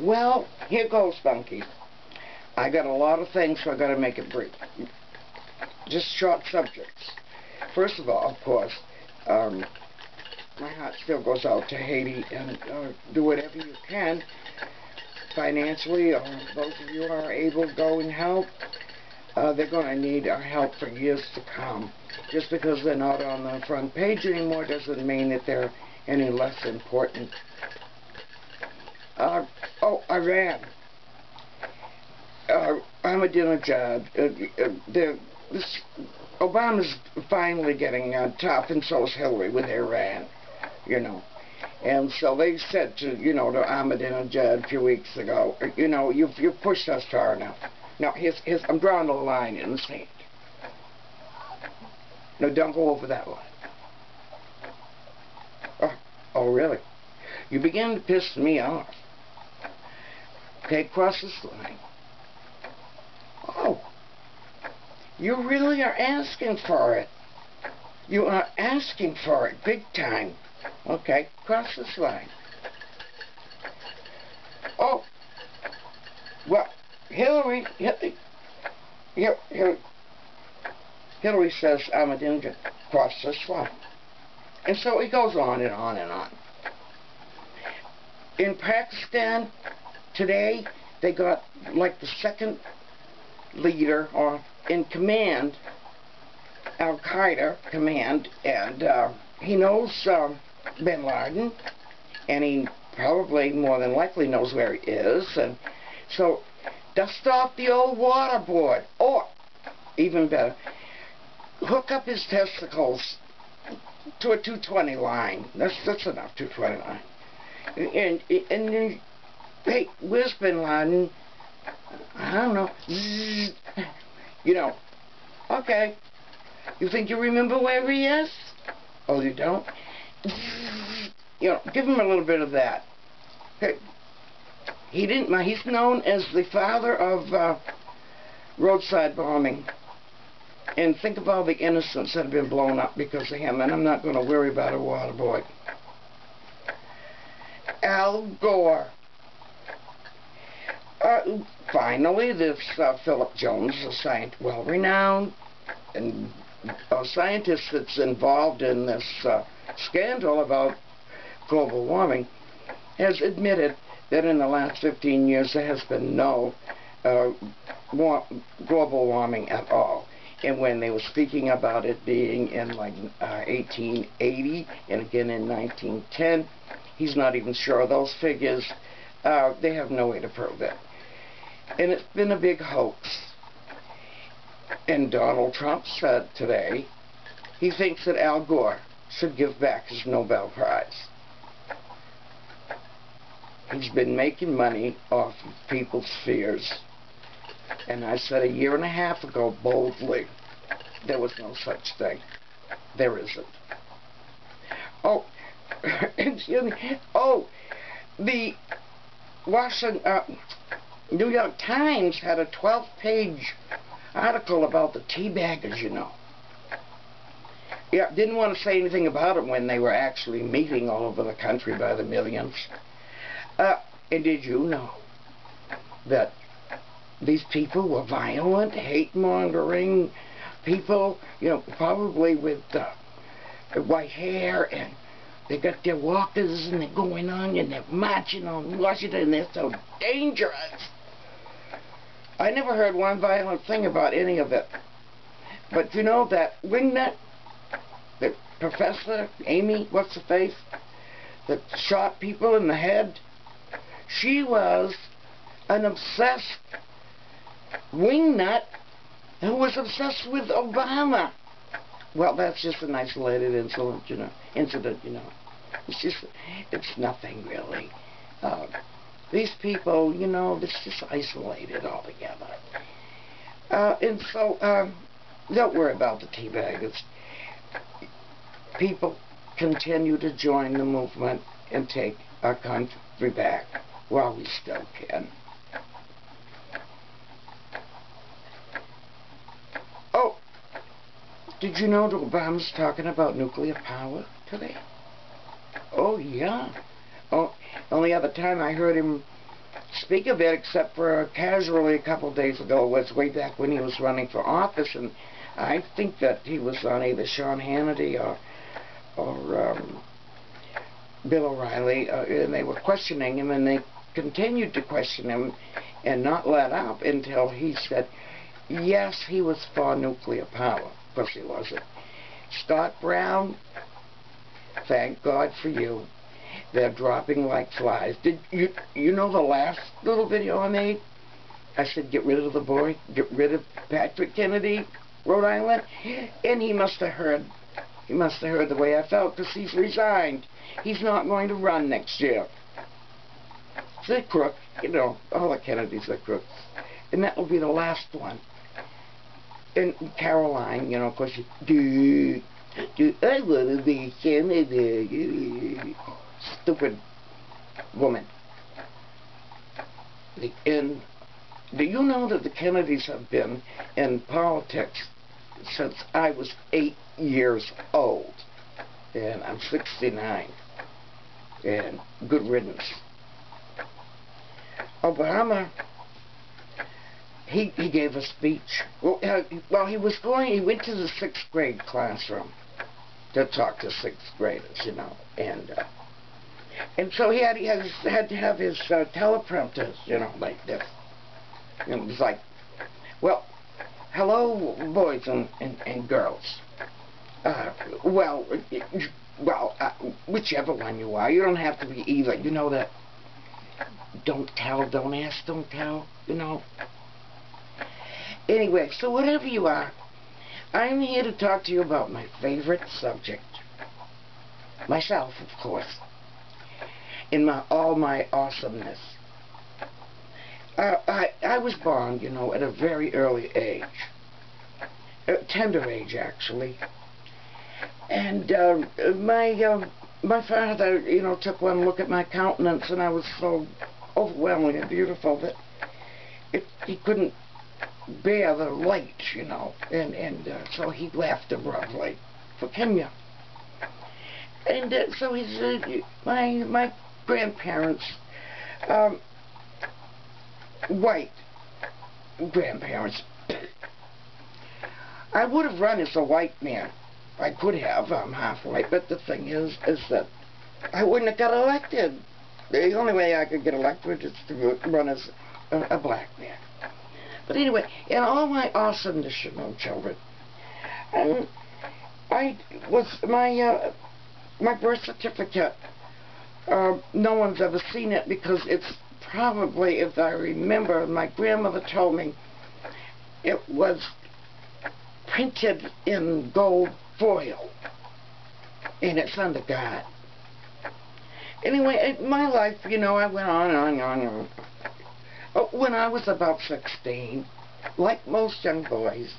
Well, here goes, Bunky. I got a lot of things, so I got to make it brief. Just short subjects. First of all, of course, my heart still goes out to Haiti, and do whatever you can financially, or those of you who are able to go and help. They're going to need our help for years to come. Just because they're not on the front page anymore doesn't mean that they're any less important. Iran. Ahmadinejad. Obama's finally getting tough, and so is Hillary with Iran, you know. And so they said to, to Ahmadinejad a few weeks ago, you've pushed us far enough. Now, I'm drawing a line in the sand. No, don't go over that line. Oh, really? You begin to piss me off. Okay, cross this line. Oh, you really are asking for it. You are asking for it, big time. Okay, cross this line. Oh, well, Hillary says Ahmadinejad cross this line. And so it goes on and on and on. In Pakistan today, they got like the second leader or in command, Al-Qaeda command, and he knows Bin Laden, and he probably more than likely knows where he is, and so dust off the old waterboard, or even better, hook up his testicles to a 220 line. That's enough, 220 line. And then, hey, where's Bin Laden? I don't know. Zzz. Okay. You think you remember where he is? Oh, you don't? Zzz. Give him a little bit of that. Okay. He's known as the father of roadside bombing. And think of all the innocents that have been blown up because of him, and I'm not going to worry about a waterboard. Al Gore. Finally, this Philip Jones, a well-renowned and scientist that's involved in this scandal about global warming, has admitted that in the last 15 years there has been no global warming at all. And when they were speaking about it being in like 1880 and again in 1910, he's not even sure of those figures. They have no way to prove it. And it's been a big hoax. And Donald Trump said today he thinks that Al Gore should give back his Nobel Prize. He's been making money off of people's fears. And I said a year and a half ago boldly, there was no such thing. There isn't. Oh, the New York Times had a 12-page article about the teabaggers, Yeah, didn't want to say anything about it when they were actually meeting all over the country by the millions. And did you know that these people were violent, hate-mongering people, probably with white hair, and they got their walkers, and they're going on, and they're marching on Washington, and they're so dangerous. I never heard one violent thing about any of it. But you know that wingnut, the Professor Amy, what's her face, that shot people in the head, she was an obsessed wingnut who was obsessed with Obama. Well, that's just an isolated incident, It's nothing really. These people, it's just isolated altogether. And so, don't worry about the teabaggers. People continue to join the movement and take our country back while we still can. Oh, did you know that Obama's talking about nuclear power today? Oh, yeah. Oh, only other time I heard him speak of it except for casually a couple of days ago. It was way back when he was running for office, and I think that he was on either Sean Hannity or Bill O'Reilly, and they were questioning him, and they continued to question him and not let up until he said, yes, he was for nuclear power. Of course he wasn't. Scott Brown, thank God for you. They're dropping like flies. Did you know the last little video I made? I said, get rid of the boy, get rid of Patrick Kennedy, Rhode Island, and he must have heard the way I felt, because he's resigned. He's not going to run next year. He's a crook, you know, all the Kennedys are crooks. And that will be the last one. And Caroline, you know, of course, I want to be Kennedy. Stupid woman. And do you know that the Kennedys have been in politics since I was 8 years old? And I'm 69. And good riddance. Obama, he gave a speech. Well, he went to the 6th grade classroom to talk to 6th graders, you know, and so he had to have his teleprompters, you know, like this. And it was like, well, hello, boys and girls. Whichever one you are, you don't have to be either. You know that. Don't tell, don't ask, don't tell, you know. Anyway, so whatever you are, I'm here to talk to you about my favorite subject. Myself, of course. In all my awesomeness. I was born, you know, at a very early age. A tender age, actually. And my father, you know, took one look at my countenance, and I was so overwhelmingly beautiful that he couldn't bear the light, you know, and so he left abruptly for Kenya. And so my grandparents, white grandparents, I would have run as a white man. I could have, I'm half white, but the thing is that I wouldn't have got elected. The only way I could get elected is to run as a black man. But anyway, in all my awesomeness, you know, children, my birth certificate, no one's ever seen it because it's probably, if I remember, my grandmother told me it was printed in gold foil, and it's under God. Anyway, my life, you know, I went on and on. When I was about 16, like most young boys,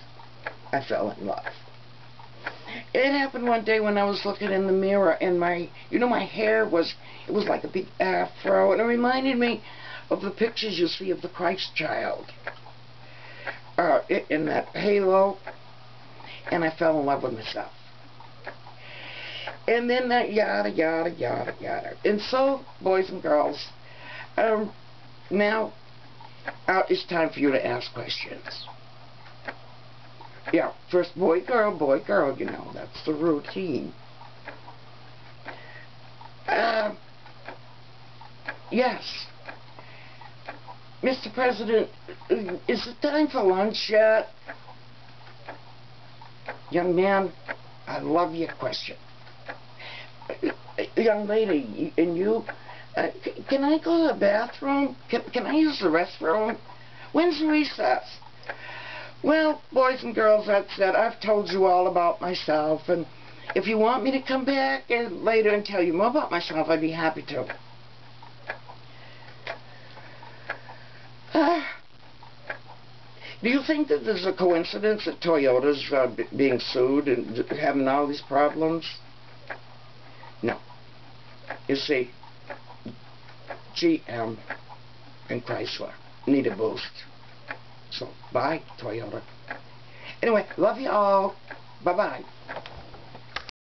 I fell in love. It happened one day when I was looking in the mirror, and my hair was like a big afro, and it reminded me of the pictures you see of the Christ child in that halo, and I fell in love with myself. And then that yada, yada, yada, yada. And so, boys and girls, now it's time for you to ask questions. Yeah, first boy, girl, you know, that's the routine. Yes. Mr. President, is it time for lunch yet? Young man, I love your question. Young lady, and you, can I go to the bathroom? Can I use the restroom? When's recess? Well, boys and girls, that's it. I've told you all about myself, and if you want me to come back later and tell you more about myself, I'd be happy to. Do you think that there's a coincidence that Toyota's being sued and having all these problems? No. You see, GM and Chrysler need a boost. So, bye, Toyota. Anyway, love you all. Bye-bye.